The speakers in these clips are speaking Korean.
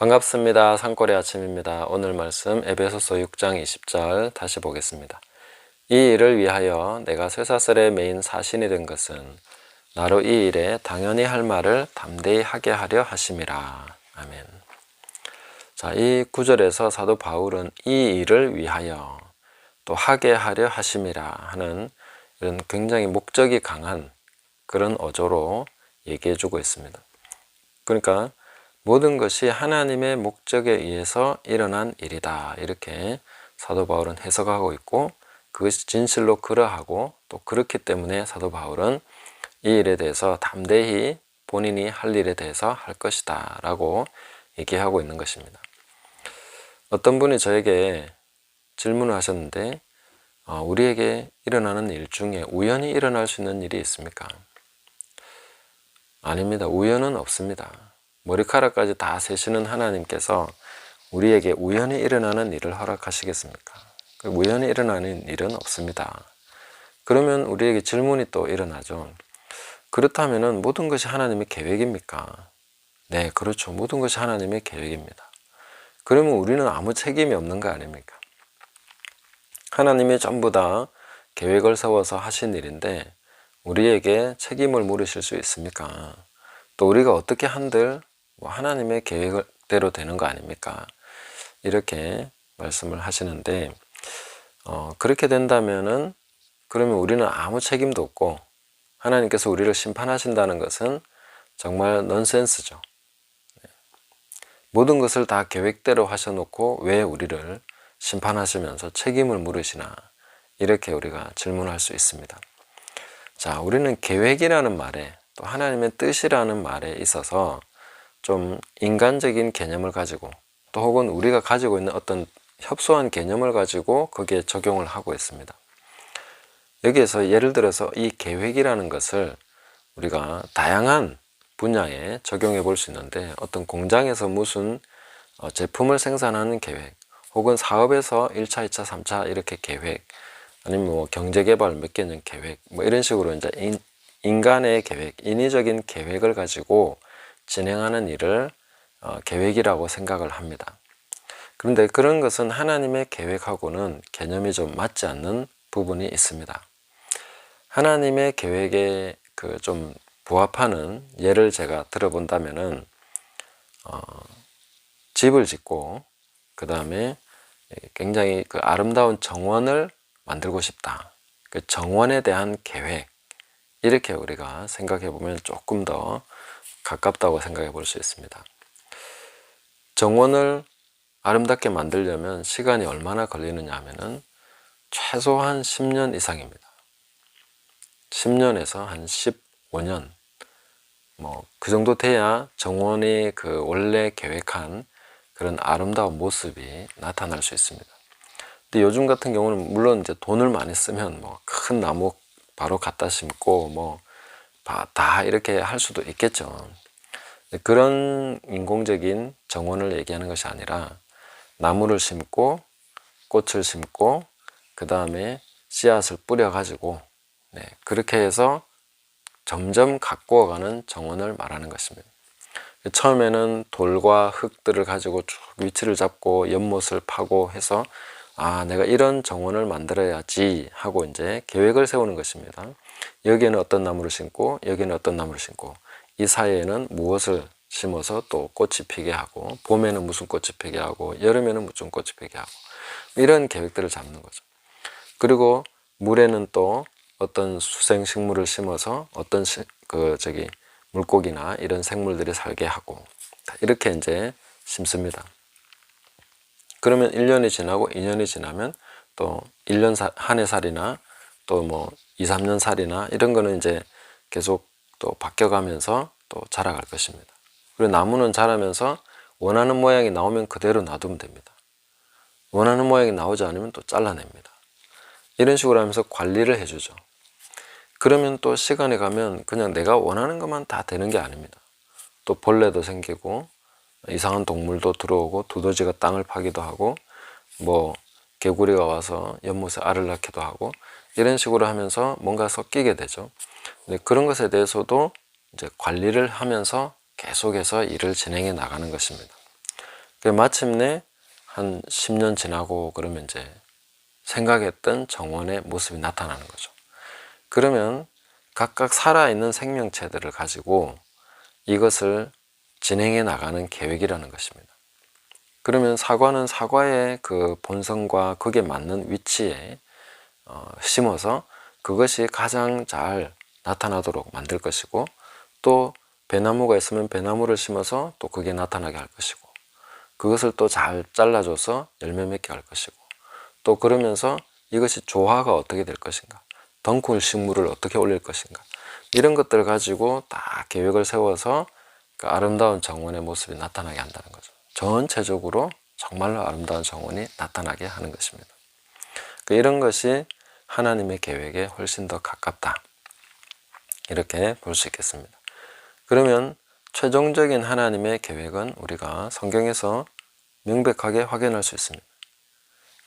반갑습니다. 산골의 아침입니다. 오늘 말씀 에베소서 6장 20절 다시 보겠습니다. 이 일을 위하여 내가 쇠사슬에 매인 사신이 된 것은 나로 이 일에 당연히 할 말을 담대히 하게 하려 하심이라. 아멘. 자, 이 구절에서 사도 바울은 이 일을 위하여 또 하게 하려 하심이라 하는 이런 굉장히 목적이 강한 그런 어조로 얘기해 주고 있습니다. 그러니까 모든 것이 하나님의 목적에 의해서 일어난 일이다, 이렇게 사도 바울은 해석하고 있고, 그것이 진실로 그러하고 또 그렇기 때문에 사도 바울은 이 일에 대해서 담대히 본인이 할 일에 대해서 할 것이다 라고 얘기하고 있는 것입니다. 어떤 분이 저에게 질문을 하셨는데, 우리에게 일어나는 일 중에 우연히 일어날 수 있는 일이 있습니까? 아닙니다. 우연은 없습니다. 머리카락까지 다 세시는 하나님께서 우리에게 우연히 일어나는 일을 허락하시겠습니까? 우연히 일어나는 일은 없습니다. 그러면 우리에게 질문이 또 일어나죠. 그렇다면 모든 것이 하나님의 계획입니까? 네, 그렇죠. 모든 것이 하나님의 계획입니다. 그러면 우리는 아무 책임이 없는 거 아닙니까? 하나님이 전부 다 계획을 세워서 하신 일인데 우리에게 책임을 물으실 수 있습니까? 또 우리가 어떻게 한들 하나님의 계획대로 되는 거 아닙니까? 이렇게 말씀을 하시는데, 그렇게 된다면은 그러면 우리는 아무 책임도 없고 하나님께서 우리를 심판하신다는 것은 정말 넌센스죠. 모든 것을 다 계획대로 하셔놓고 왜 우리를 심판하시면서 책임을 물으시나, 이렇게 우리가 질문할 수 있습니다. 자, 우리는 계획이라는 말에 또 하나님의 뜻이라는 말에 있어서 좀 인간적인 개념을 가지고 또 혹은 우리가 가지고 있는 어떤 협소한 개념을 가지고 거기에 적용을 하고 있습니다. 여기에서 예를 들어서 이 계획이라는 것을 우리가 다양한 분야에 적용해 볼 수 있는데, 어떤 공장에서 무슨 제품을 생산하는 계획, 혹은 사업에서 1차, 2차, 3차 이렇게 계획, 아니면 뭐 경제개발 몇 개년 계획, 뭐 이런 식으로 이제 인간의 계획, 인위적인 계획을 가지고 진행하는 일을 계획이라고 생각을 합니다. 그런데 그런 것은 하나님의 계획하고는 개념이 좀 맞지 않는 부분이 있습니다. 하나님의 계획에 좀 부합하는 예를 제가 들어본다면은, 집을 짓고 그 다음에 굉장히 그 아름다운 정원을 만들고 싶다. 그 정원에 대한 계획, 이렇게 우리가 생각해 보면 조금 더 가깝다고 생각해 볼 수 있습니다. 정원을 아름답게 만들려면 시간이 얼마나 걸리느냐 하면은 최소한 10년 이상입니다. 10년에서 한 15년, 뭐 그 정도 돼야 정원이 그 원래 계획한 그런 아름다운 모습이 나타날 수 있습니다. 근데 요즘 같은 경우는 물론 이제 돈을 많이 쓰면 뭐 큰 나무 바로 갖다 심고 뭐 다 이렇게 할 수도 있겠죠. 그런 인공적인 정원을 얘기하는 것이 아니라 나무를 심고 꽃을 심고 그 다음에 씨앗을 뿌려 가지고 그렇게 해서 점점 가꾸어가는 정원을 말하는 것입니다. 처음에는 돌과 흙들을 가지고 쭉 위치를 잡고 연못을 파고 해서 내가 이런 정원을 만들어야지 하고 이제 계획을 세우는 것입니다. 여기에는 어떤 나무를 심고 여기에는 어떤 나무를 심고 이 사이에는 무엇을 심어서 또 꽃이 피게 하고, 봄에는 무슨 꽃이 피게 하고 여름에는 무슨 꽃이 피게 하고, 이런 계획들을 잡는 거죠. 그리고 물에는 또 어떤 수생 식물을 심어서 어떤 물고기나 이런 생물들이 살게 하고, 이렇게 이제 심습니다. 그러면 1년이 지나고 2년이 지나면 또 1년 한 해 살이나 또 뭐 2, 3년 살이나 이런 거는 이제 계속 또 바뀌어가면서 또 자라갈 것입니다. 그리고 나무는 자라면서 원하는 모양이 나오면 그대로 놔두면 됩니다. 원하는 모양이 나오지 않으면 또 잘라냅니다. 이런 식으로 하면서 관리를 해주죠. 그러면 또 시간이 가면 그냥 내가 원하는 것만 다 되는 게 아닙니다. 또 벌레도 생기고 이상한 동물도 들어오고 두더지가 땅을 파기도 하고 뭐 개구리가 와서 연못에 알을 낳기도 하고 이런 식으로 하면서 뭔가 섞이게 되죠. 근데 그런 것에 대해서도 이제 관리를 하면서 계속해서 일을 진행해 나가는 것입니다. 마침내 한 10년 지나고 그러면 이제 생각했던 정원의 모습이 나타나는 거죠. 그러면 각각 살아있는 생명체들을 가지고 이것을 진행해 나가는 계획이라는 것입니다. 그러면 사과는 사과의 그 본성과 거기에 맞는 위치에 심어서 그것이 가장 잘 나타나도록 만들 것이고, 또 배나무가 있으면 배나무를 심어서 또 그게 나타나게 할 것이고, 그것을 또 잘 잘라줘서 열매 맺게 할 것이고, 또 그러면서 이것이 조화가 어떻게 될 것인가, 덩굴 식물을 어떻게 올릴 것인가, 이런 것들을 가지고 딱 계획을 세워서 그 아름다운 정원의 모습이 나타나게 한다는 거죠. 전체적으로 정말로 아름다운 정원이 나타나게 하는 것입니다. 이런 것이 하나님의 계획에 훨씬 더 가깝다, 이렇게 볼 수 있겠습니다. 그러면 최종적인 하나님의 계획은 우리가 성경에서 명백하게 확인할 수 있습니다.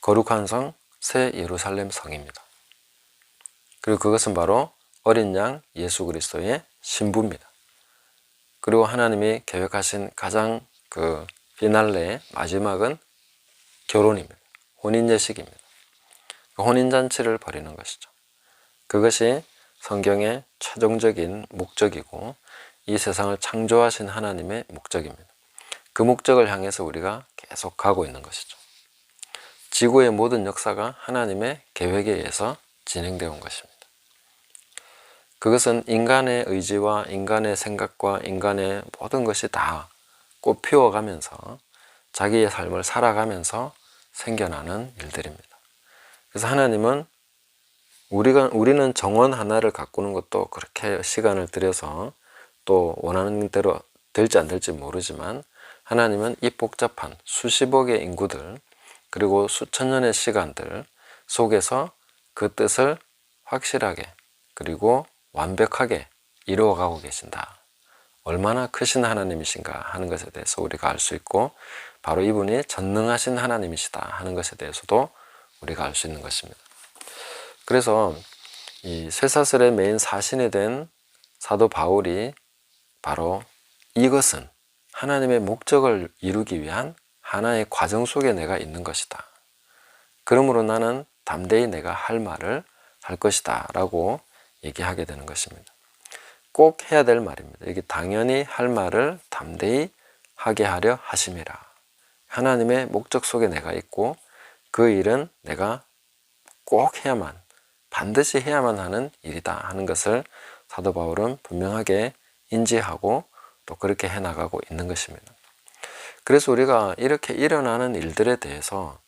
거룩한 성, 새 예루살렘 성입니다. 그리고 그것은 바로 어린 양 예수 그리스도의 신부입니다. 그리고 하나님이 계획하신 가장 그 피날레의 마지막은 결혼입니다. 혼인예식입니다. 혼인잔치를 벌이는 것이죠. 그것이 성경의 최종적인 목적이고 이 세상을 창조하신 하나님의 목적입니다. 그 목적을 향해서 우리가 계속 가고 있는 것이죠. 지구의 모든 역사가 하나님의 계획에 의해서 진행되어 온 것입니다. 그것은 인간의 의지와 인간의 생각과 인간의 모든 것이 다 꽃피워가면서 자기의 삶을 살아가면서 생겨나는 일들입니다. 그래서 하나님은 우리는 정원 하나를 가꾸는 것도 그렇게 시간을 들여서 또 원하는 대로 될지 안 될지 모르지만, 하나님은 이 복잡한 수십억의 인구들 그리고 수천 년의 시간들 속에서 그 뜻을 확실하게 그리고 완벽하게 이루어가고 계신다. 얼마나 크신 하나님이신가 하는 것에 대해서 우리가 알 수 있고, 바로 이분이 전능하신 하나님이시다 하는 것에 대해서도 우리가 알 수 있는 것입니다. 그래서 이 쇠사슬의 메인 사신이 된 사도 바울이 바로 이것은 하나님의 목적을 이루기 위한 하나의 과정 속에 내가 있는 것이다, 그러므로 나는 담대히 내가 할 말을 할 것이다 라고 얘기하게 되는 것입니다. 꼭 해야 될 말입니다. 이게 당연히 할 말을 담대히 하게 하려 하심이라. 하나님의 목적 속에 내가 있고 그 일은 내가 꼭 해야만, 반드시 해야만 하는 일이다 하는 것을 사도 바울은 분명하게 인지하고 또 그렇게 해나가고 있는 것입니다. 그래서 우리가 이렇게 일어나는 일들에 대해서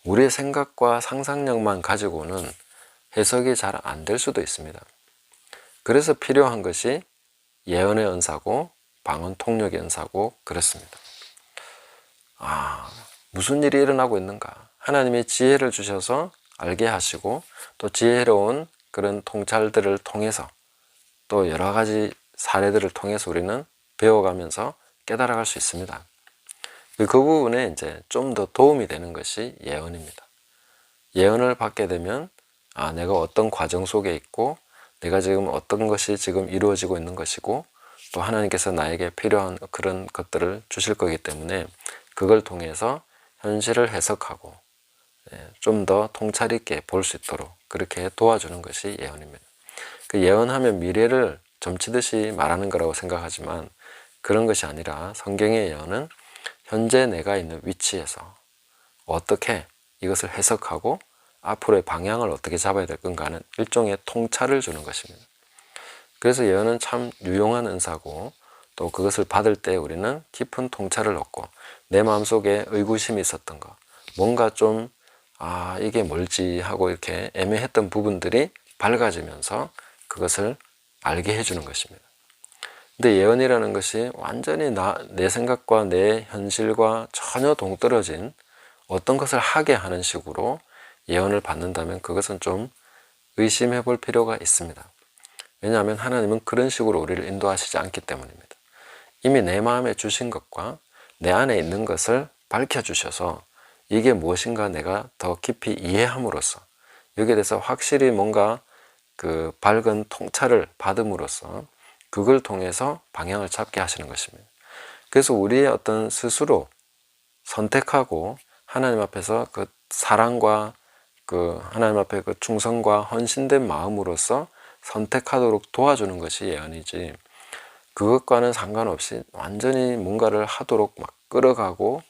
우리의 생각과 상상력만 가지고는 해석이 잘 안 될 수도 있습니다. 그래서 필요한 것이 예언의 은사고 방언 통역의 은사고 그렇습니다. 무슨 일이 일어나고 있는가? 하나님이 지혜를 주셔서 알게 하시고 또 지혜로운 그런 통찰들을 통해서 또 여러 가지 사례들을 통해서 우리는 배워가면서 깨달아갈 수 있습니다. 그 부분에 이제 좀 더 도움이 되는 것이 예언입니다. 예언을 받게 되면 내가 어떤 과정 속에 있고 내가 지금 어떤 것이 지금 이루어지고 있는 것이고 또 하나님께서 나에게 필요한 그런 것들을 주실 거기 때문에 그걸 통해서 현실을 해석하고 좀 더 통찰 있게 볼 수 있도록 그렇게 도와주는 것이 예언입니다. 그 예언하면 미래를 점치듯이 말하는 거라고 생각하지만 그런 것이 아니라 성경의 예언은 현재 내가 있는 위치에서 어떻게 이것을 해석하고 앞으로의 방향을 어떻게 잡아야 될 건가 하는 일종의 통찰을 주는 것입니다. 그래서 예언은 참 유용한 은사고 또 그것을 받을 때 우리는 깊은 통찰을 얻고 내 마음속에 의구심이 있었던 것, 뭔가 좀 이게 뭘지 하고 이렇게 애매했던 부분들이 밝아지면서 그것을 알게 해주는 것입니다. 근데 예언이라는 것이 완전히 내 생각과 내 현실과 전혀 동떨어진 어떤 것을 하게 하는 식으로 예언을 받는다면 그것은 좀 의심해 볼 필요가 있습니다. 왜냐하면 하나님은 그런 식으로 우리를 인도하시지 않기 때문입니다. 이미 내 마음에 주신 것과 내 안에 있는 것을 밝혀주셔서 이게 무엇인가 내가 더 깊이 이해함으로써 여기에 대해서 확실히 뭔가 그 밝은 통찰을 받음으로써 그걸 통해서 방향을 잡게 하시는 것입니다. 그래서 우리의 어떤 스스로 선택하고 하나님 앞에서 그 사랑과 그 하나님 앞에 그 충성과 헌신된 마음으로서 선택하도록 도와주는 것이 예언이지, 그것과는 상관없이 완전히 뭔가를 하도록 막 끌어가고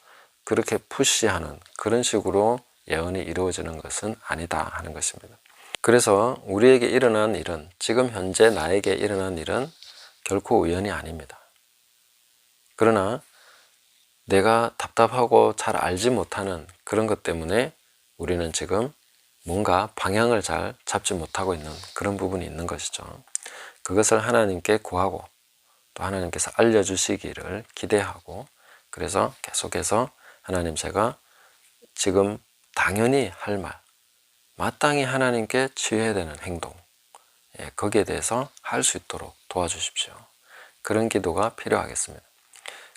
그렇게 푸시하는 그런 식으로 예언이 이루어지는 것은 아니다 하는 것입니다. 그래서 우리에게 일어난 일은, 지금 현재 나에게 일어난 일은 결코 우연이 아닙니다. 그러나 내가 답답하고 잘 알지 못하는 그런 것 때문에 우리는 지금 뭔가 방향을 잘 잡지 못하고 있는 그런 부분이 있는 것이죠. 그것을 하나님께 구하고 또 하나님께서 알려주시기를 기대하고, 그래서 계속해서 하나님, 제가 지금 당연히 할 말, 마땅히 하나님께 치유해야 되는 행동, 거기에 대해서 할 수 있도록 도와주십시오. 그런 기도가 필요하겠습니다.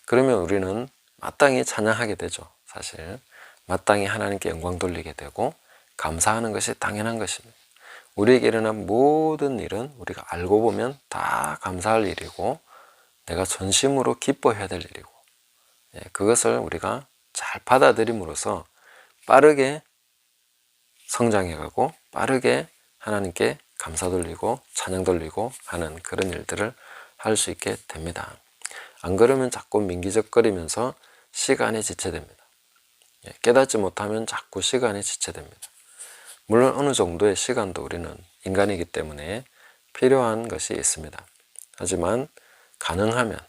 그러면 우리는 마땅히 찬양하게 되죠. 사실 마땅히 하나님께 영광 돌리게 되고 감사하는 것이 당연한 것입니다. 우리에게 일어난 모든 일은 우리가 알고 보면 다 감사할 일이고 내가 전심으로 기뻐해야 될 일이고, 그것을 우리가 잘 받아들임으로써 빠르게 성장해가고 빠르게 하나님께 감사 돌리고 찬양 돌리고 하는 그런 일들을 할 수 있게 됩니다. 안 그러면 자꾸 민기적거리면서 시간이 지체됩니다. 깨닫지 못하면 자꾸 시간이 지체됩니다. 물론 어느 정도의 시간도 우리는 인간이기 때문에 필요한 것이 있습니다. 하지만 가능하면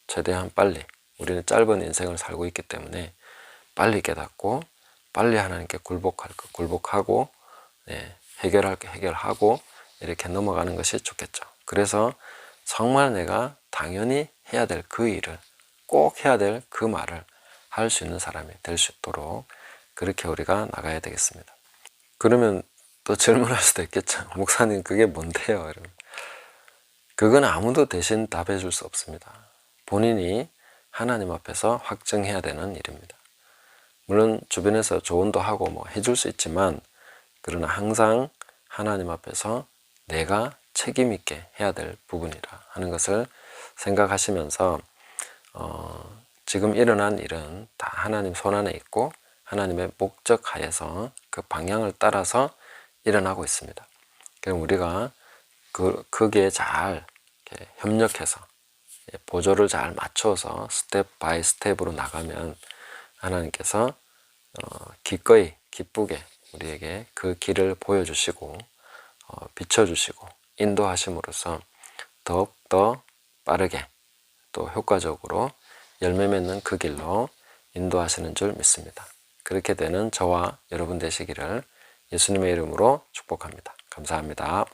최대한 빨리, 우리는 짧은 인생을 살고 있기 때문에 빨리 깨닫고 빨리 하나님께 굴복하고 해결할 게 해결하고 이렇게 넘어가는 것이 좋겠죠. 그래서 정말 내가 당연히 해야 될 그 일을, 꼭 해야 될 그 말을 할 수 있는 사람이 될 수 있도록 그렇게 우리가 나가야 되겠습니다. 그러면 또 질문할 수도 있겠죠. 목사님, 그게 뭔데요? 여러분, 그건 아무도 대신 답해 줄 수 없습니다. 본인이 하나님 앞에서 확증해야 되는 일입니다. 물론 주변에서 조언도 하고 뭐 해줄 수 있지만, 그러나 항상 하나님 앞에서 내가 책임 있게 해야 될 부분이라 하는 것을 생각하시면서 지금 일어난 일은 다 하나님 손안에 있고 하나님의 목적 하에서 그 방향을 따라서 일어나고 있습니다. 그럼 우리가 거기에 잘 협력해서 보조를 잘 맞춰서 스텝 바이 스텝으로 나가면 하나님께서 기꺼이 기쁘게 우리에게 그 길을 보여주시고 비춰주시고 인도하심으로써 더욱더 빠르게 또 효과적으로 열매 맺는 그 길로 인도하시는 줄 믿습니다. 그렇게 되는 저와 여러분 되시기를 예수님의 이름으로 축복합니다. 감사합니다.